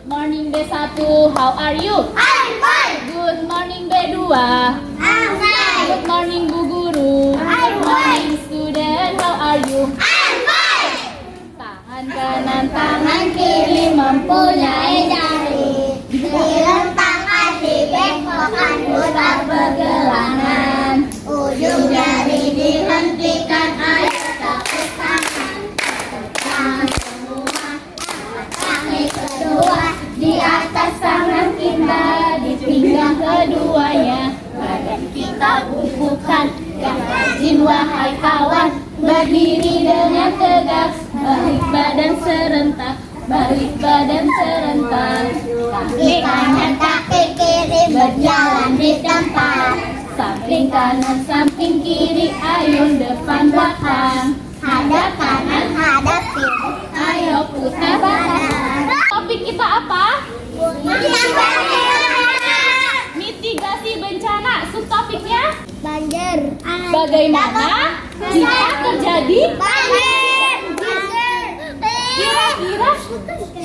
morning B1, how are you? I'm fine. Good morning B2. I'm fine. Good morning Bu Guru. I'm Good morning student, how are you? I'm fine. Tangan kanan, tangan kiri mempunyai jari. Dilentangkan di bengkokan putar pergelangan. Ujung jari dihentikan, ayo tepuk tangan. Tangan semua, kaki kedua di atas tangan kita, di pinggang keduanya. Badan kita bungkukkan, yang rajin wahai kawan. Berdiri dengan tegak, balik badan serentak. Balik badan serentak. Kaki kanan, kaki kiri berjalan di tempat. Samping kanan, samping kiri, ayun depan belakang. Hadap kanan, hadap kiri, ayo putar badan. Topik kita apa? Mitigasi bencana. Subtopiknya Banjir. bagaimana jika terjadi Banjir. kira-kira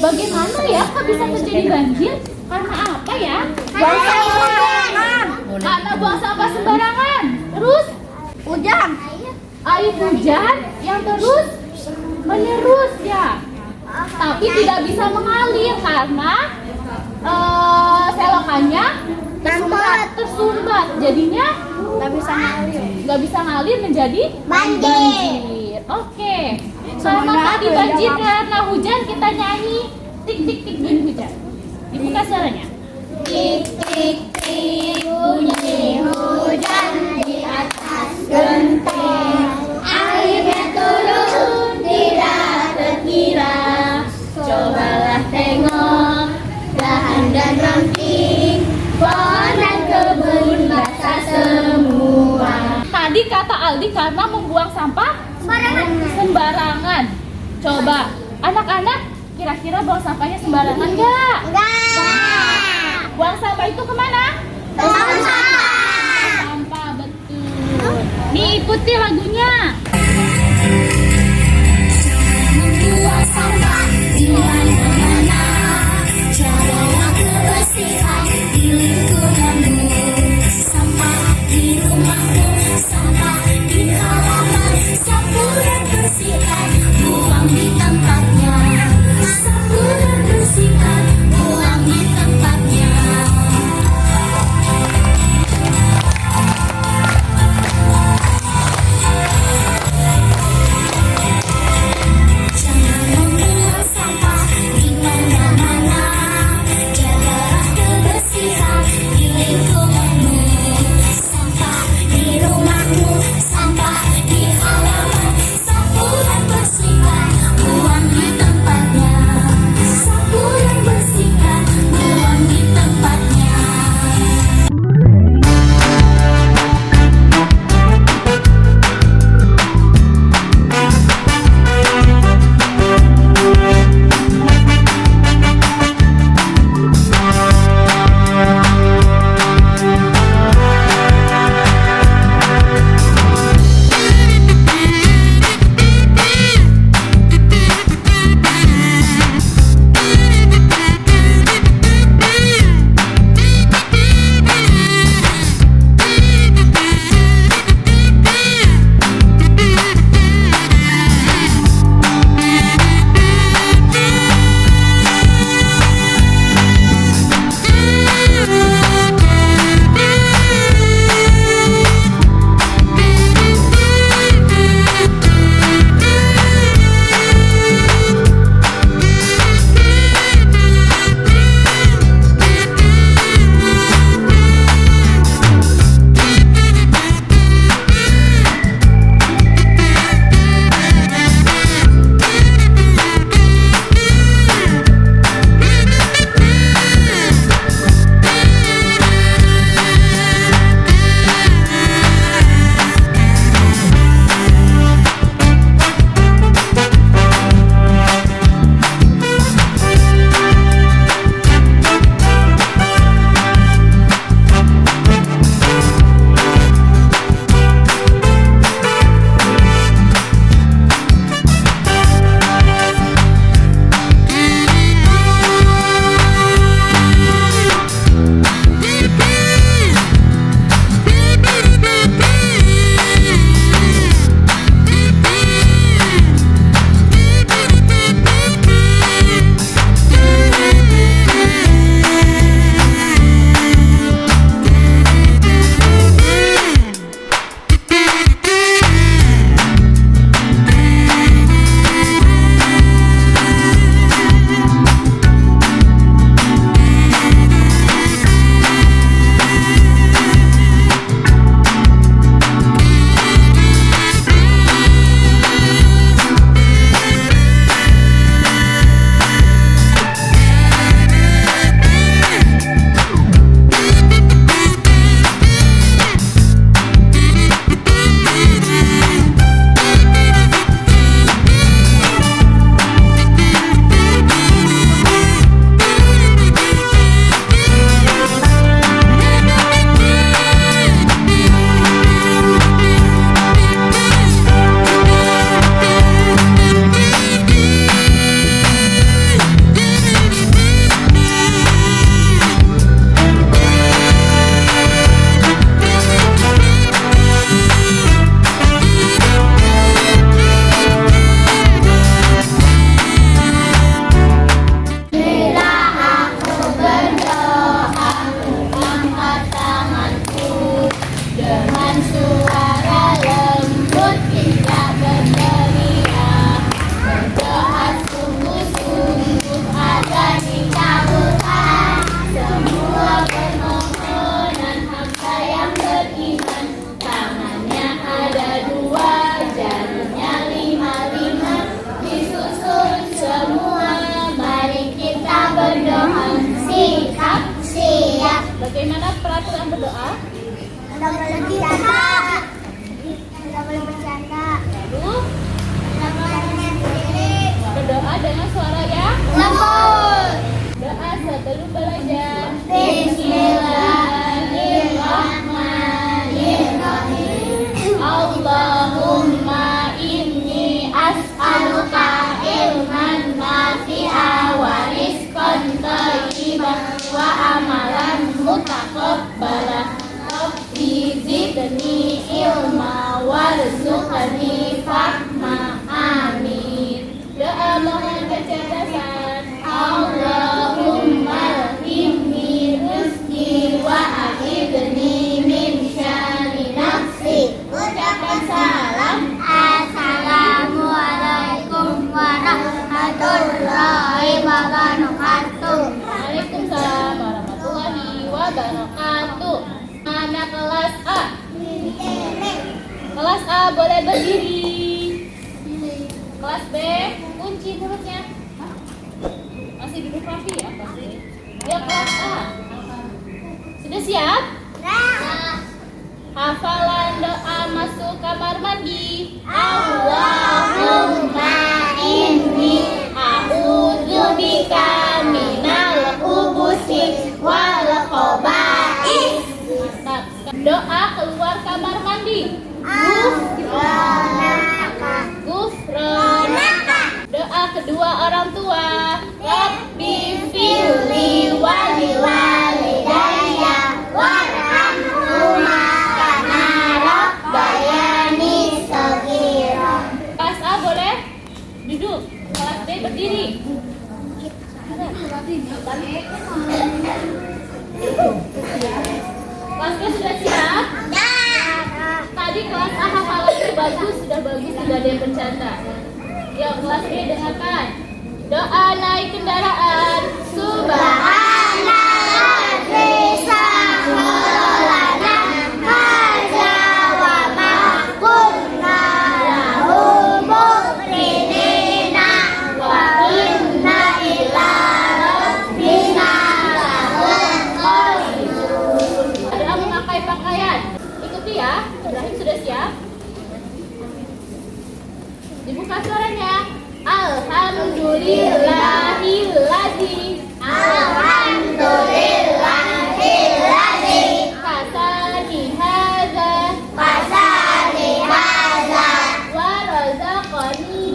bagaimana ya kok bisa terjadi banjir? Karena apa ya? Buang sampah sembarangan. Karena buang sampah sembarangan. Terus Hujan. air hujan yang terus menerus ya. Tapi tidak bisa mengalir karena selokannya tersumbat. Jadinya nggak bisa ngalir menjadi Banjir. Oke. Sama tadi banjir karena hujan, kita nyanyi tik tik tik bunyi hujan. Dibuka suaranya. Tik tik tik bunyi hujan di atas genteng. Airnya turun tidak terkira. Cobalah tengok dahan dan ranting, pohon dan kebun basah semua. Tadi kata Aldi karena membuang sampah sembarangan. Coba anak-anak kira-kira buang sampahnya sembarangan nggak? Enggak. Buang sampah itu kemana? Sampah. Sampah, betul. Nih ikuti lagunya. Membuang sampah di mana-mana. Jagalah kebersihan di lingkunganmu. Sampah di rumahmu, sampah di halaman. Sapu dan bersihkan, buang di tempatnya. Sapu dan bersihkan, buang di tempatnya. Jangan membuang sampah berdoa. Tidak boleh bercanda. Tidak boleh bercanda. Lalu Tidak boleh sendiri. berdoa dengan suara yang Lembut. doa sebelum belajar. Bismillahirrahmanirrahim. Allahumma inni as'aluka ilman nafi'a wa rizqan thayyiban wa amalan mutaqabbalan. Rabbi zidni ilma warzuqni fahma. Amin. Doa mohon kecerdasan. Allahumma alhimni rizqi wa a'idni min syarri nafsi. Ucapkan salam. Assalamualaikum warahmatullahi wabarakatuh. Waalaikumsalam warahmatullahi wabarakatuh. Anak kelas A. Kelas A boleh berdiri. Kelas B kunci mulutnya. Masih duduk rapi ya pasti. Ya kelas A. Sudah siap? Hafalan doa masuk kamar mandi. Allahumma inni a'udzubika minal khubuthi wal khaba'ith. Mantap. Doa keluar kamar mandi. Gufranaka. Doa kedua orang tua. Rabbi firli wali walidayya warhamhuma kama rabbayani shaghira. Kelas A boleh duduk. Kelas B berdiri. Kelas B sudah siap? Tadi kelas A hafalannya bagus, sudah ada yang bercanda. Yuk kelas B dengarkan. Doa naik kendaraan. Subhanalladzi sakhkhara hadza wa ma kunna lahu muqrinina wa inna ila rabbina lamunqalibun. Adalah memakai pakaian. Ikuti ya. Ibrahim sudah siap? Dibuka suaranya. Alhamdulillahilladzi Alhamdulillahilladzi kasani hadza fasali hadza wa razaqani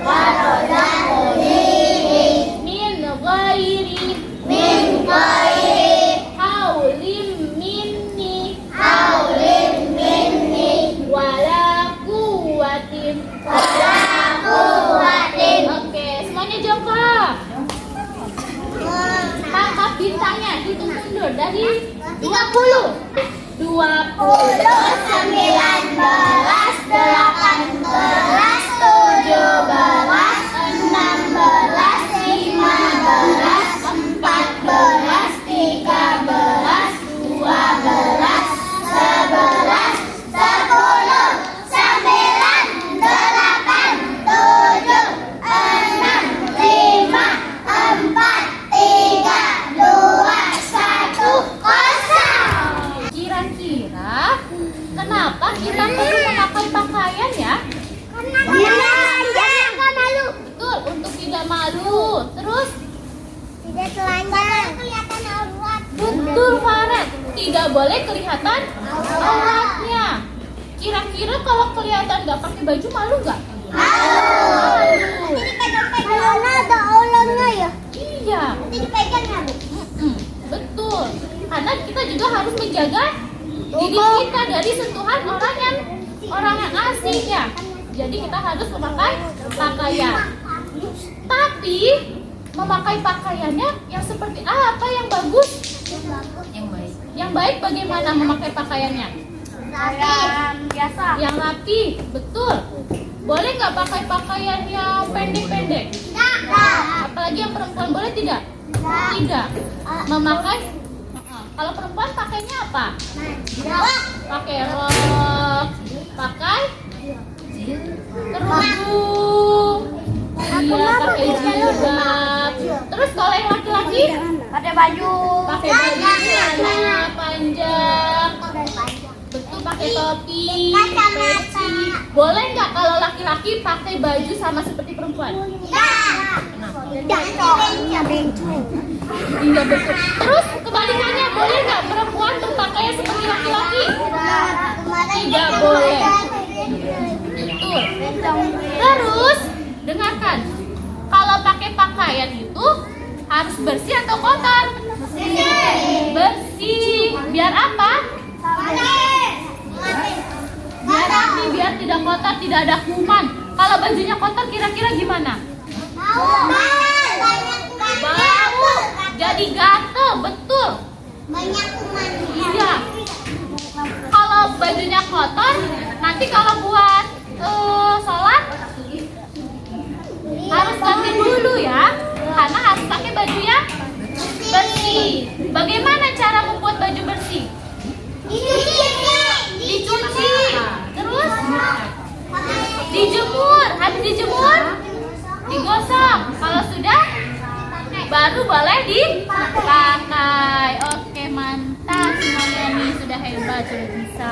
wa razaqani min ghairi min ghairi haulin minni haulin minni wala quwwatin. wala quwwatin. Oke, semuanya jongkok. Tangkap bintangnya, hitung mundur dari 30 20. 19 18 17 Kira-kira kenapa kita perlu memakai pakaian ya? malu. Betul, untuk tidak malu. Terus Tidak telanjang. Kelihatan aurat. betul Faret, tidak boleh kelihatan auratnya. Kira-kira kalau kelihatan nggak pakai baju malu nggak? Malu. Karena ada auratnya ya. Iya. Nanti dipegang ya, Bu. Betul. Karena kita juga harus menjaga diri kita dari sentuhan orang yang asing ya. Jadi kita harus memakai pakaian. Tapi memakai pakaiannya yang seperti apa yang bagus? Yang baik bagaimana memakai pakaiannya? Biasa. Yang rapi, betul. Boleh nggak pakai pakaian yang pendek-pendek? Apalagi yang perempuan, boleh tidak? Tidak. Memakai kalau perempuan pakainya apa? Pakai rok, pakai kerudung, iya pakai jilbab. Terus kalau yang laki-laki Pakai baju. pakai baju celana panjang. pakai topi, Kacamata. peci. Boleh nggak kalau laki-laki pakai baju sama seperti perempuan? Iya betul. Terus kebalikannya, boleh nggak perempuan berpakaian seperti laki-laki? Tidak boleh. Betul. Terus dengarkan, kalau pakai pakaian itu harus bersih atau kotor? Bersih. Biar apa? Biar rapi, biar tidak kotor, tidak ada kuman. Kalau bajunya kotor kira-kira gimana? Bau. Jadi gatel, betul. Banyak kuman. Iya. Kalau bajunya kotor, nanti kalau buat sholat harus ganti dulu ya, karena harus pakai baju yang bersih. Bagaimana cara membuat baju bersih? Dicuci, terus dijemur. Habis dijemur, digosok. Kalau sudah, baru boleh dipakai. Oke, mantap semuanya nih, sudah hebat, sudah bisa.